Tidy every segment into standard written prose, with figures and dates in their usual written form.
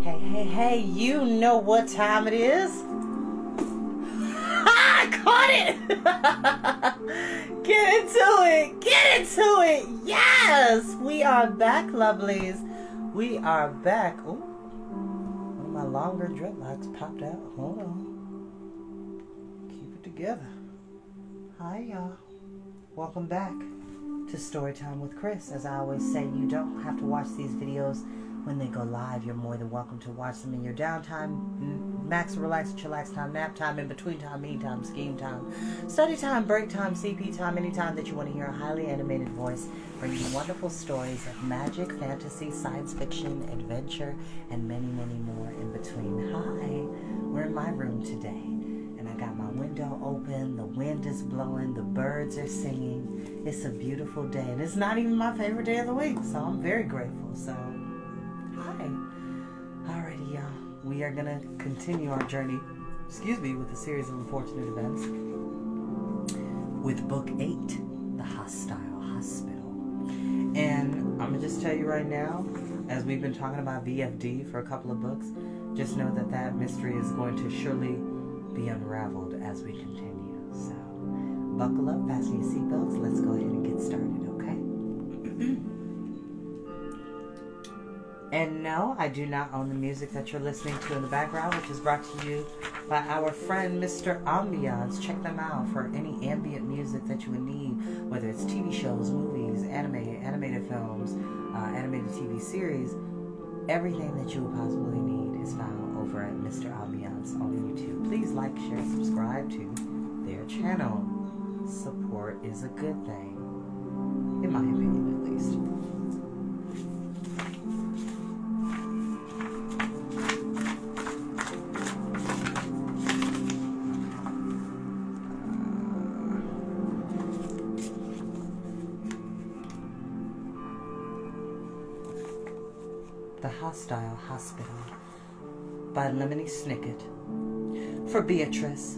Hey, you know what time it is? I caught it! Get into it! Yes! We are back, lovelies. We are back. Ooh, one of my longer dreadlocks popped out. Hold on. Keep it together. Hi, y'all. Welcome back to Storytime with Chris. As I always say, you don't have to watch these videos when they go live. You're more than welcome to watch them in your downtime, max relax, chillax time, nap time, in between time, mean time, scheme time, study time, break time, CP time, anytime that you want to hear a highly animated voice bringing wonderful stories of magic, fantasy, science fiction, adventure, and many, many more in between. Hi, we're in my room today, and I got my window open, the wind is blowing, the birds are singing. It's a beautiful day, and it's not even my favorite day of the week, so I'm very grateful. So hi. Alrighty, y'all. We are going to continue our journey, with a series of unfortunate events with Book 8, The Hostile Hospital. And I'm going to just tell you right now, as we've been talking about BFD for a couple of books, just know that that mystery is going to surely be unraveled as we continue. So, buckle up, fasten your seatbelts, let's go ahead and get started, okay? And no, I do not own the music that you're listening to in the background, which is brought to you by our friend Mr. Ambiance. Check them out for any ambient music that you would need, whether it's TV shows, movies, animated films, animated TV series. Everything that you would possibly need is found over at Mr. Ambiance on YouTube. Please like, share, subscribe to their channel. Support is a good thing, in my opinion at least. The Hostile Hospital by Lemony Snicket. For Beatrice,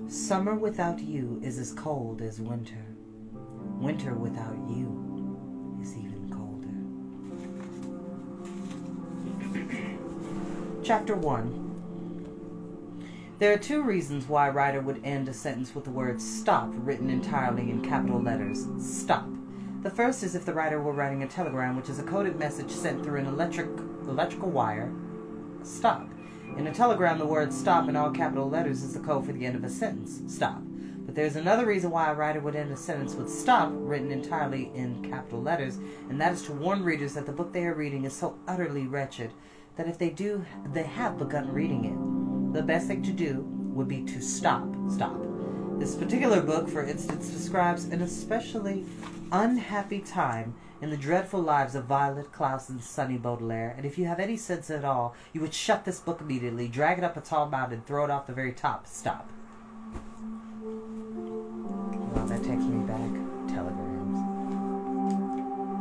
summer without you is as cold as winter. Winter without you is even colder. Chapter 1. There are two reasons why a writer would end a sentence with the word stop written entirely in capital letters. Stop. The first is if the writer were writing a telegram, which is a coded message sent through an electrical wire. Stop. In a telegram, the word stop in all capital letters is the code for the end of a sentence. Stop. But there's another reason why a writer would end a sentence with stop written entirely in capital letters, and that is to warn readers that the book they are reading is so utterly wretched that if they have begun reading it, the best thing to do would be to stop. This particular book, for instance, describes an especially unhappy time in the dreadful lives of Violet, Klaus, and Sonny Baudelaire, and if you have any sense at all, you would shut this book immediately, drag it up a tall mountain, and throw it off the very top. Stop. Well, that takes me back. Telegrams.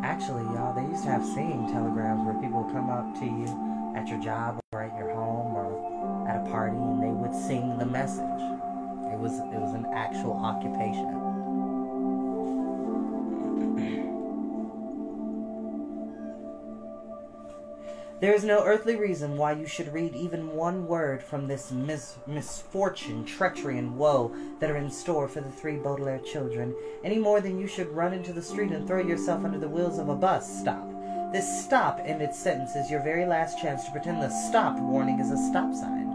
Actually, y'all, they used to have singing telegrams where people would come up to you at your job or at your home or at a party, and they would sing the message. It was an actual occupation. There is no earthly reason why you should read even one word from this misfortune, treachery, and woe that are in store for the three Baudelaire children, any more than you should run into the street and throw yourself under the wheels of a bus. Stop. This stop in its sentence is your very last chance to pretend the stop warning is a stop sign.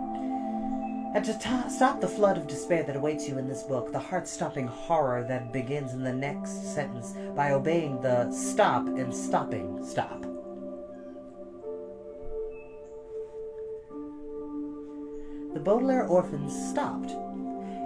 And to stop the flood of despair that awaits you in this book, the heart-stopping horror that begins in the next sentence by obeying the stop and stopping stop. The Baudelaire orphans stopped.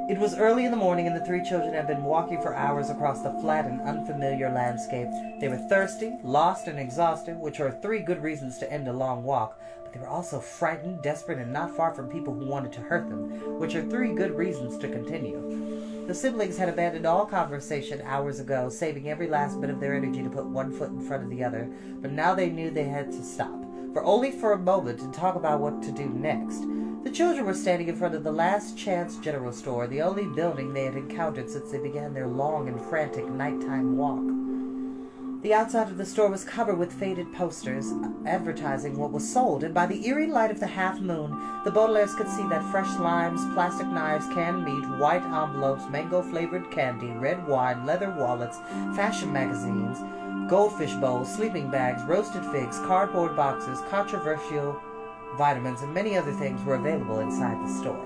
It was early in the morning, and the three children had been walking for hours across the flat and unfamiliar landscape. They were thirsty, lost, and exhausted, which are three good reasons to end a long walk. But they were also frightened, desperate, and not far from people who wanted to hurt them, which are three good reasons to continue. The siblings had abandoned all conversation hours ago, saving every last bit of their energy to put one foot in front of the other. But now they knew they had to stop, for only for a moment, to talk about what to do next. The children were standing in front of the Last Chance General Store, the only building they had encountered since they began their long and frantic nighttime walk. The outside of the store was covered with faded posters advertising what was sold, and by the eerie light of the half-moon, the Baudelaires could see that fresh limes, plastic knives, canned meat, white envelopes, mango-flavored candy, red wine, leather wallets, fashion magazines, goldfish bowls, sleeping bags, roasted figs, cardboard boxes, controversial vitamins, and many other things were available inside the store.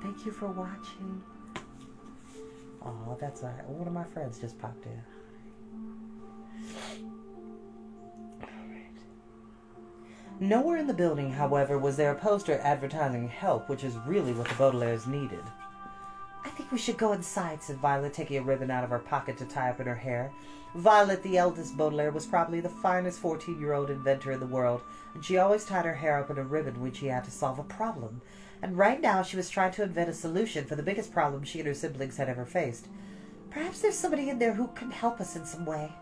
Thank you for watching. Oh, that's all right. One of my friends just popped in. All right. Nowhere in the building, however, was there a poster advertising help, which is really what the Baudelaires needed. I think we should go inside, said Violet, taking a ribbon out of her pocket to tie up in her hair. Violet, the eldest Baudelaire, was probably the finest 14-year-old inventor in the world, and she always tied her hair up in a ribbon when she had to solve a problem. And right now she was trying to invent a solution for the biggest problem she and her siblings had ever faced. Perhaps there's somebody in there who can help us in some way.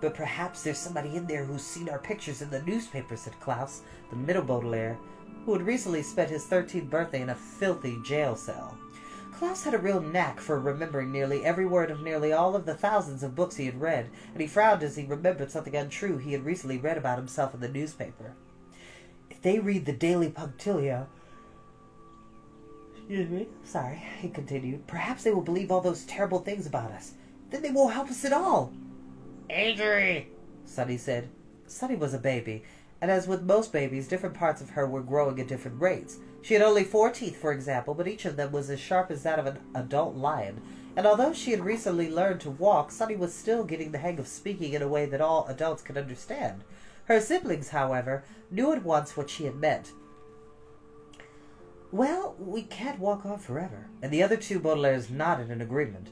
But perhaps there's somebody in there who's seen our pictures in the newspaper, said Klaus, the middle Baudelaire, who had recently spent his 13th birthday in a filthy jail cell. Klaus had a real knack for remembering nearly every word of nearly all of the thousands of books he had read, and he frowned as he remembered something untrue he had recently read about himself in the newspaper. If they read the Daily Punctilio, sorry, he continued, perhaps they will believe all those terrible things about us. Then they won't help us at all. Adri, Sonny said. Sonny was a baby, and as with most babies, different parts of her were growing at different rates. She had only 4 teeth, for example, but each of them was as sharp as that of an adult lion. And although she had recently learned to walk, Sonny was still getting the hang of speaking in a way that all adults could understand. Her siblings, however, knew at once what she had meant. Well, we can't walk on forever. And the other two Baudelaires nodded in agreement.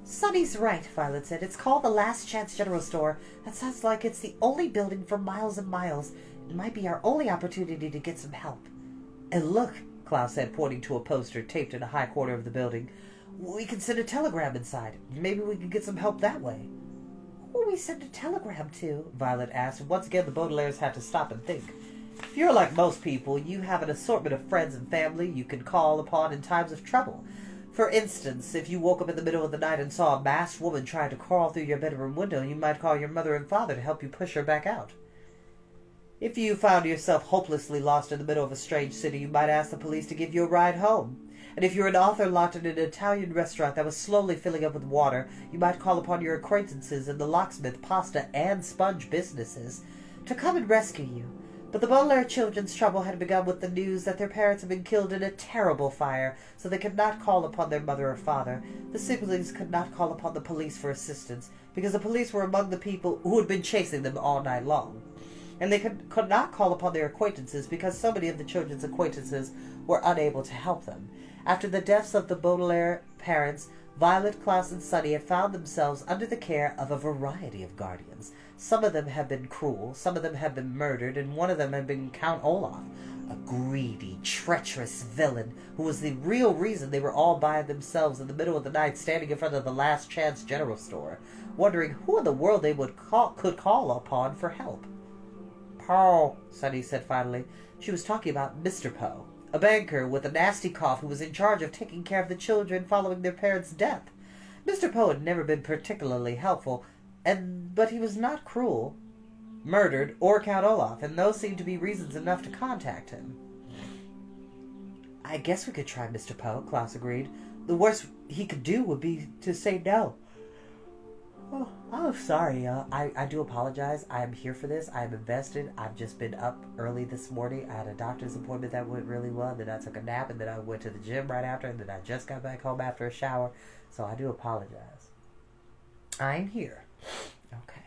Sonny's right, Violet said. It's called the Last Chance General Store. That sounds like it's the only building for miles and miles. It might be our only opportunity to get some help. And look, Klaus said, pointing to a poster taped in a high corner of the building. We can send a telegram inside. Maybe we can get some help that way. Who will we send a telegram to? Violet asked, and once again the Baudelaires had to stop and think. If you're like most people, you have an assortment of friends and family you can call upon in times of trouble. For instance, if you woke up in the middle of the night and saw a masked woman trying to crawl through your bedroom window, you might call your mother and father to help you push her back out. If you found yourself hopelessly lost in the middle of a strange city, you might ask the police to give you a ride home. And if you're an author locked in an Italian restaurant that was slowly filling up with water, you might call upon your acquaintances in the locksmith, pasta, and sponge businesses to come and rescue you. But the Baudelaire children's trouble had begun with the news that their parents had been killed in a terrible fire, so they could not call upon their mother or father. The siblings could not call upon the police for assistance, because the police were among the people who had been chasing them all night long. And they could not call upon their acquaintances, because so many of the children's acquaintances were unable to help them. After the deaths of the Baudelaire parents, Violet, Klaus, and Sonny had found themselves under the care of a variety of guardians. Some of them had been cruel, some of them had been murdered, and one of them had been Count Olaf, a greedy, treacherous villain who was the real reason they were all by themselves in the middle of the night standing in front of the Last Chance General Store, wondering who in the world they could call upon for help. Poe, Sonny said finally. She was talking about Mr. Poe, a banker with a nasty cough who was in charge of taking care of the children following their parents' death. Mr. Poe had never been particularly helpful, but he was not cruel, murdered, or Count Olaf, and those seemed to be reasons enough to contact him. I guess we could try Mr. Poe, Klaus agreed. The worst he could do would be to say no. Oh, I'm sorry, I do apologize. I am here for this. I am invested. I've just been up early this morning. I had a doctor's appointment that went really well. Then I took a nap, and then I went to the gym right after, and then I just got back home after a shower. So I do apologize. I'm here. Okay.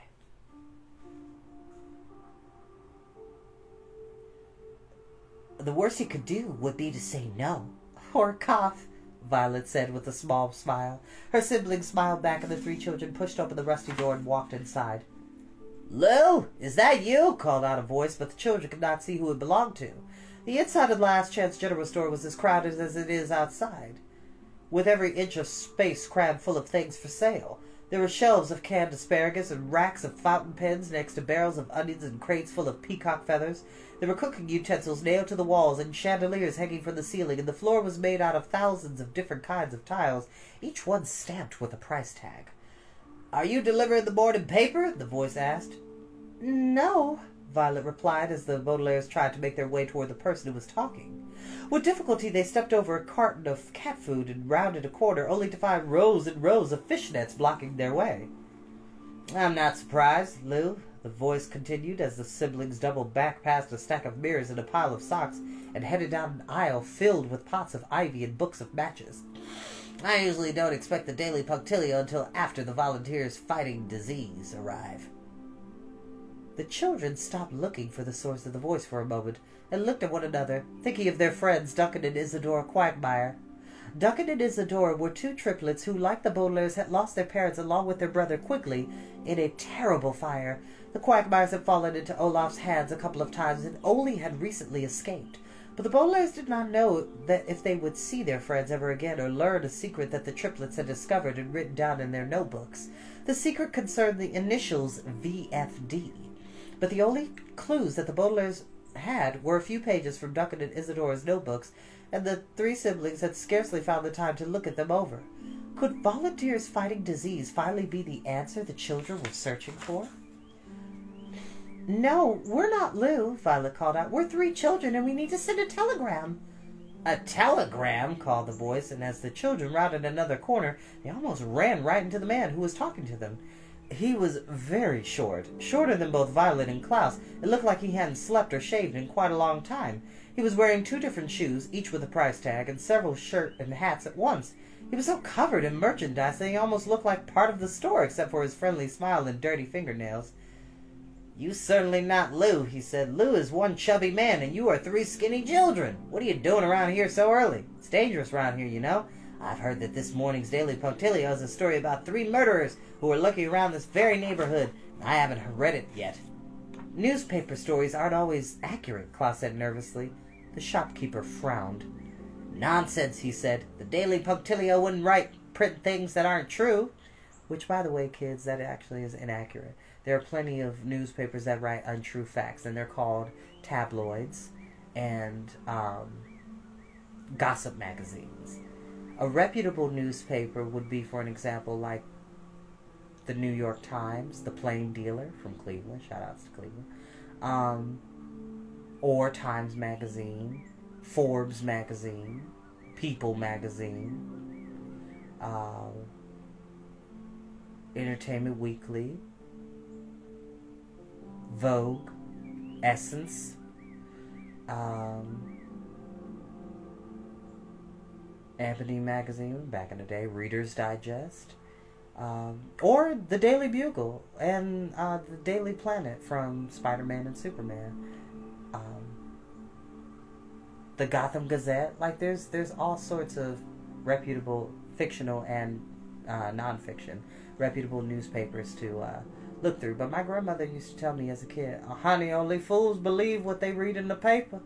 The worst he could do would be to say no. Or cough, Violet said with a small smile. Her siblings smiled back, and the 3 children pushed open the rusty door and walked inside. Lou, is that you? Called out a voice, but the children could not see who it belonged to. The inside of the Last Chance General Store was as crowded as it is outside, with every inch of space crammed full of things for sale. There were shelves of canned asparagus and racks of fountain pens next to barrels of onions and crates full of peacock feathers. There were cooking utensils nailed to the walls and chandeliers hanging from the ceiling, and the floor was made out of thousands of different kinds of tiles, each one stamped with a price tag. "Are you delivering the morning paper?" the voice asked. "No," Violet replied as the Baudelaires tried to make their way toward the person who was talking. With difficulty they stepped over a carton of cat food and rounded a corner, only to find rows and rows of fishnets blocking their way. "I'm not surprised, Lou," the voice continued as the siblings doubled back past a stack of mirrors and a pile of socks and headed down an aisle filled with pots of ivy and books of matches. "I usually don't expect the Daily Punctilio until after the volunteers fighting disease arrive." The children stopped looking for the source of the voice for a moment and looked at one another, thinking of their friends Duncan and Isadora Quagmire. Duncan and Isadora were two triplets who, like the Baudelaires, had lost their parents along with their brother quickly in a terrible fire. The Quagmires had fallen into Olaf's hands a couple of times and only had recently escaped. But the Baudelaires did not know that if they would see their friends ever again or learn a secret that the triplets had discovered and written down in their notebooks. The secret concerned the initials VFD. But the only clues that the Baudelaires had were a few pages from Duncan and Isadora's notebooks, and the three siblings had scarcely found the time to look at them over. Could volunteers fighting disease finally be the answer the children were searching for? "No, we're not Lou," Violet called out. "We're three children, and we need to send a telegram." "A telegram?" called the voice, and as the children rounded another corner, they almost ran right into the man who was talking to them. He was very short, shorter than both Violet and Klaus. It looked like he hadn't slept or shaved in quite a long time. He was wearing 2 different shoes, each with a price tag, and several shirts and hats at once. He was so covered in merchandise that he almost looked like part of the store, except for his friendly smile and dirty fingernails. "You certainly not Lou," he said. "Lou is one chubby man, and you are 3 skinny children. What are you doing around here so early? It's dangerous around here, you know. I've heard that this morning's Daily Punctilio is a story about 3 murderers who are lurking around this very neighborhood. I haven't read it yet." "Newspaper stories aren't always accurate," Klaus said nervously. The shopkeeper frowned. "Nonsense," he said. "The Daily Punctilio wouldn't print things that aren't true." Which, by the way, kids, that actually is inaccurate. There are plenty of newspapers that write untrue facts, and they're called tabloids and gossip magazines. A reputable newspaper would be, for an example, like the New York Times, the Plain Dealer from Cleveland, shout outs to Cleveland, or Times Magazine, Forbes Magazine, People Magazine, Entertainment Weekly, Vogue, Essence, Ebony Magazine, back in the day, Reader's Digest, or the Daily Bugle and the Daily Planet from Spider-Man and Superman, the Gotham Gazette. Like there's all sorts of reputable fictional and nonfiction reputable newspapers to look through. But my grandmother used to tell me as a kid, "Honey, only fools believe what they read in the paper."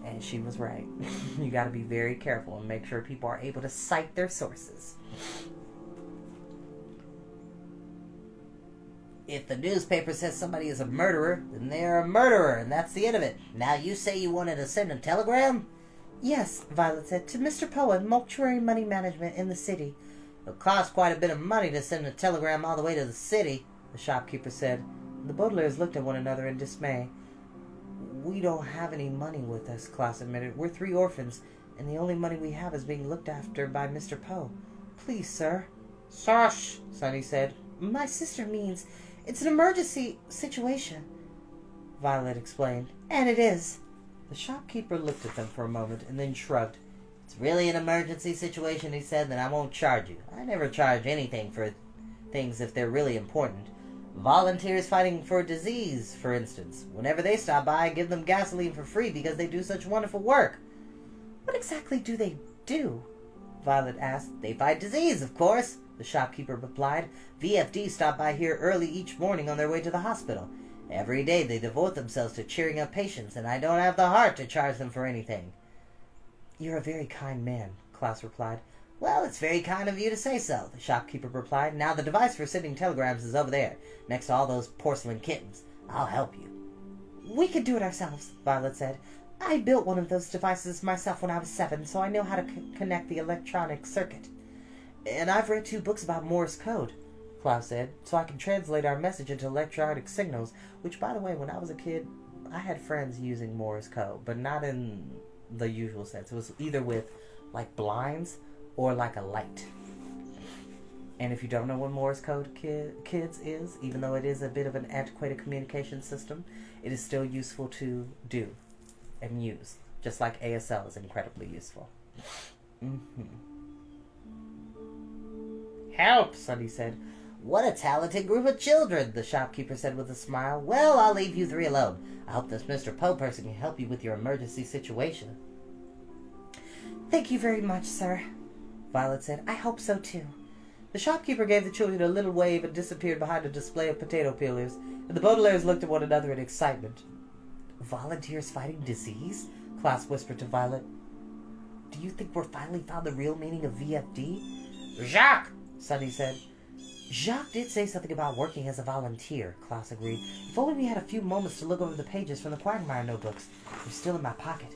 And she was right. You got to be very careful and make sure people are able to cite their sources. "If the newspaper says somebody is a murderer, then they're a murderer, and that's the end of it. Now you say you wanted to send a telegram?" "Yes," Violet said, "to Mr. Poe at Mortuary Money Management in the city." "It'll cost quite a bit of money to send a telegram all the way to the city," the shopkeeper said. The Baudelaires looked at one another in dismay. "We don't have any money with us," Klaus admitted. "We're 3 orphans, and the only money we have is being looked after by Mr. Poe. Please, sir." "Shush," Sonny said. "My sister means it's an emergency situation," Violet explained. "And it is." The shopkeeper looked at them for a moment and then shrugged. "It's really an emergency situation," he said, "then I won't charge you. I never charge anything for things if they're really important. Volunteers fighting for disease, for instance. Whenever they stop by, I give them gasoline for free because they do such wonderful work." "What exactly do they do?" Violet asked. "They fight disease, of course," the shopkeeper replied. "VFD stop by here early each morning on their way to the hospital. Every day they devote themselves to cheering up patients, and I don't have the heart to charge them for anything." "You're a very kind man," Klaus replied. Well, it's very kind of you to say so, the shopkeeper replied. Now, the device for sending telegrams is over there, next to all those porcelain kittens. I'll help you. We could do it ourselves, Violet said. I built one of those devices myself when I was 7, so I know how to connect the electronic circuit. And I've read 2 books about Morse code, Klaus said, so I can translate our message into electronic signals, which, by the way, when I was a kid, I had friends using Morse code, but not in the usual sense. It was either with, like, blinds or like a light. And if you don't know what Morse code, kids, is, even though it is a bit of an antiquated communication system, it is still useful to do and use, just like ASL is incredibly useful. Help, Sonny said. What a talented group of children, the shopkeeper said with a smile. Well, I'll leave you 3 alone. I hope this Mr. Poe person can help you with your emergency situation. Thank you very much, sir, Violet said. I hope so, too. The shopkeeper gave the children a little wave and disappeared behind a display of potato peelers, and the Baudelaires looked at one another in excitement. Volunteers fighting disease? Klaus whispered to Violet. Do you think we're finally found the real meaning of VFD? Jacques, Sonny said. Jacques did say something about working as a volunteer, Klaus agreed. If only we had a few moments to look over the pages from the Quagmire notebooks. They're still in my pocket.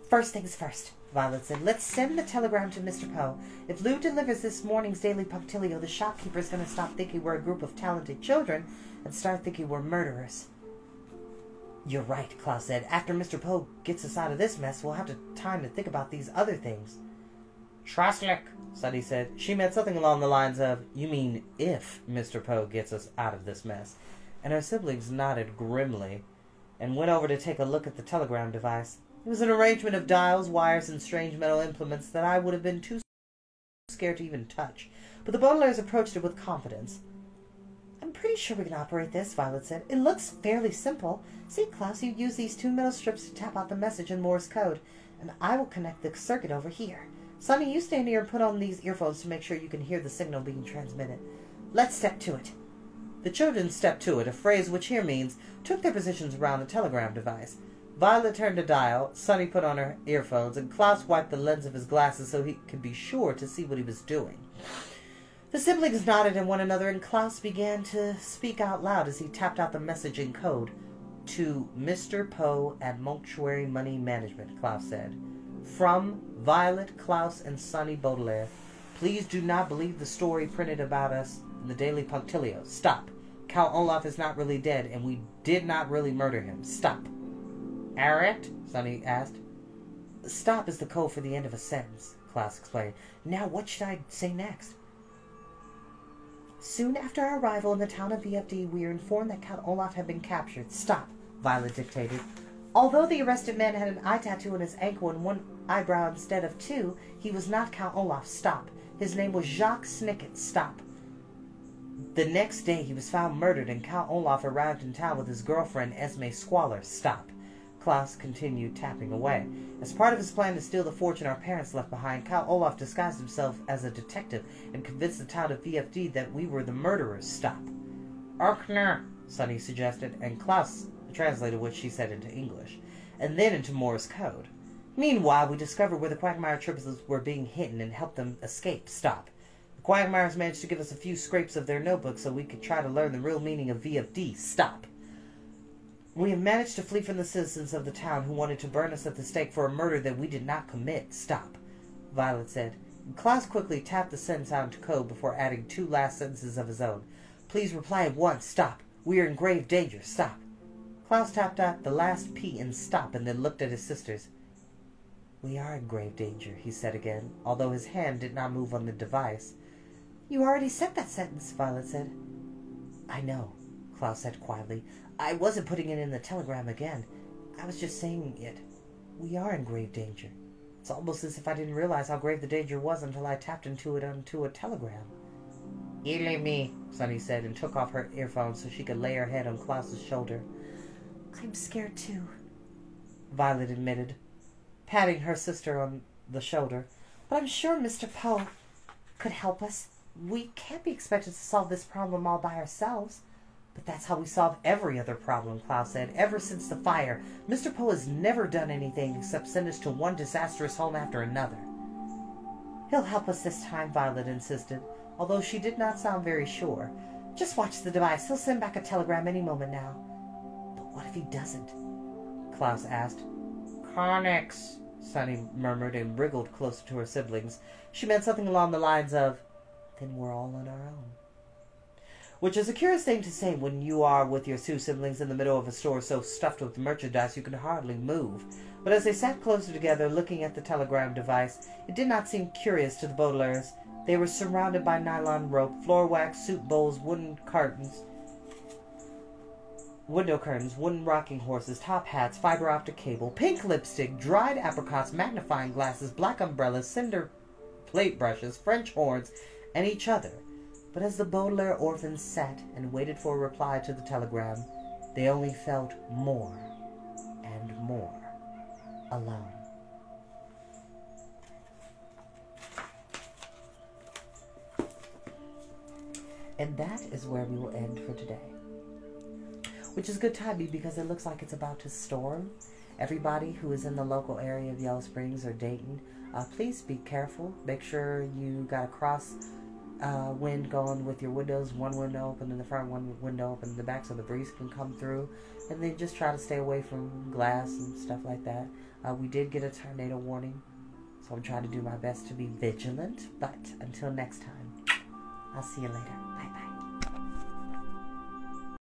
First things first, Violet said. Let's send the telegram to Mr. Poe. If Lou delivers this morning's Daily Punctilio, the shopkeeper's going to stop thinking we're a group of talented children and start thinking we're murderers. You're right, Klaus said. After Mr. Poe gets us out of this mess, we'll have time to think about these other things. Trostlick, Sonny said. She meant something along the lines of, you mean if Mr. Poe gets us out of this mess. And her siblings nodded grimly and went over to take a look at the telegram device. It was an arrangement of dials, wires, and strange metal implements that I would have been too scared to even touch. But the Baudelaires approached it with confidence. I'm pretty sure we can operate this, Violet said. It looks fairly simple. See, Klaus, you use these 2 metal strips to tap out the message in Morse code, and I will connect the circuit over here. Sonny, you stand here and put on these earphones to make sure you can hear the signal being transmitted. Let's step to it. The children stepped to it, a phrase which here means took their positions around the telegram device. Violet turned a dial, Sonny put on her earphones, and Klaus wiped the lens of his glasses so he could be sure to see what he was doing. The siblings nodded at one another, and Klaus began to speak out loud as he tapped out the message in code. To Mr. Poe at Mortuary Money Management, Klaus said. From Violet, Klaus, and Sonny Baudelaire. Please do not believe the story printed about us in the Daily Punctilio. Stop. Count Olaf is not really dead, and we did not really murder him. Stop. Arrett? Sonny asked. Stop is the code for the end of a sentence, Klaus explained. Now what should I say next? Soon after our arrival in the town of VFD, we were informed that Count Olaf had been captured. Stop, Violet dictated. Although the arrested man had an eye tattoo on his ankle and 1 eyebrow instead of 2, he was not Count Olaf. Stop. His name was Jacques Snicket. Stop. The next day he was found murdered, and Count Olaf arrived in town with his girlfriend Esme Squalor. Stop. Klaus continued tapping away. As part of his plan to steal the fortune our parents left behind, Count Olaf disguised himself as a detective and convinced the town of VFD that we were the murderers. Stop. Arkner, Sonny suggested, and Klaus translated what she said into English, and then into Morse code. Meanwhile, we discovered where the Quagmire triplets were being hidden and helped them escape. Stop. The Quagmires managed to give us a few scrapes of their notebooks so we could try to learn the real meaning of VFD. Stop. We have managed to flee from the citizens of the town who wanted to burn us at the stake for a murder that we did not commit. Stop, Violet said. Klaus quickly tapped the sentence out into code before adding 2 last sentences of his own. Please reply at once. Stop. We are in grave danger. Stop. Klaus tapped out the last P in stop and then looked at his sisters. We are in grave danger, he said again, although his hand did not move on the device. You already said that sentence, Violet said. I know, Klaus said quietly. I wasn't putting it in the telegram again. I was just saying it. We are in grave danger. It's almost as if I didn't realize how grave the danger was until I tapped into it onto a telegram. Lemony, Sonny said, and took off her earphones so she could lay her head on Klaus's shoulder. I'm scared too, Violet admitted, patting her sister on the shoulder. But I'm sure Mr. Poe could help us. We can't be expected to solve this problem all by ourselves. But that's how we solve every other problem, Klaus said. Ever since the fire, Mr. Poe has never done anything except send us to one disastrous home after another. He'll help us this time, Violet insisted, although she did not sound very sure. Just watch the device. He'll send back a telegram any moment now. But what if he doesn't? Klaus asked. Connix, Sunny murmured and wriggled closer to her siblings. She meant something along the lines of, then we're all on our own. Which is a curious thing to say when you are with your two siblings in the middle of a store so stuffed with merchandise you can hardly move. But as they sat closer together looking at the telegram device, it did not seem curious to the Baudelaires. They were surrounded by nylon rope, floor wax, soup bowls, window curtains, wooden rocking horses, top hats, fiber optic cable, pink lipstick, dried apricots, magnifying glasses, black umbrellas, cinder plate brushes, French horns, and each other. But as the Baudelaire orphans sat and waited for a reply to the telegram, they only felt more and more alone. And that is where we will end for today. Which is good timing because it looks like it's about to storm. Everybody who is in the local area of Yellow Springs or Dayton, please be careful. Make sure you got a cross wind going with your windows. One window open in the front, one window open in the back so the breeze can come through. And then just try to stay away from glass and stuff like that. We did get a tornado warning, so I'm trying to do my best to be vigilant. But until next time, I'll see you later.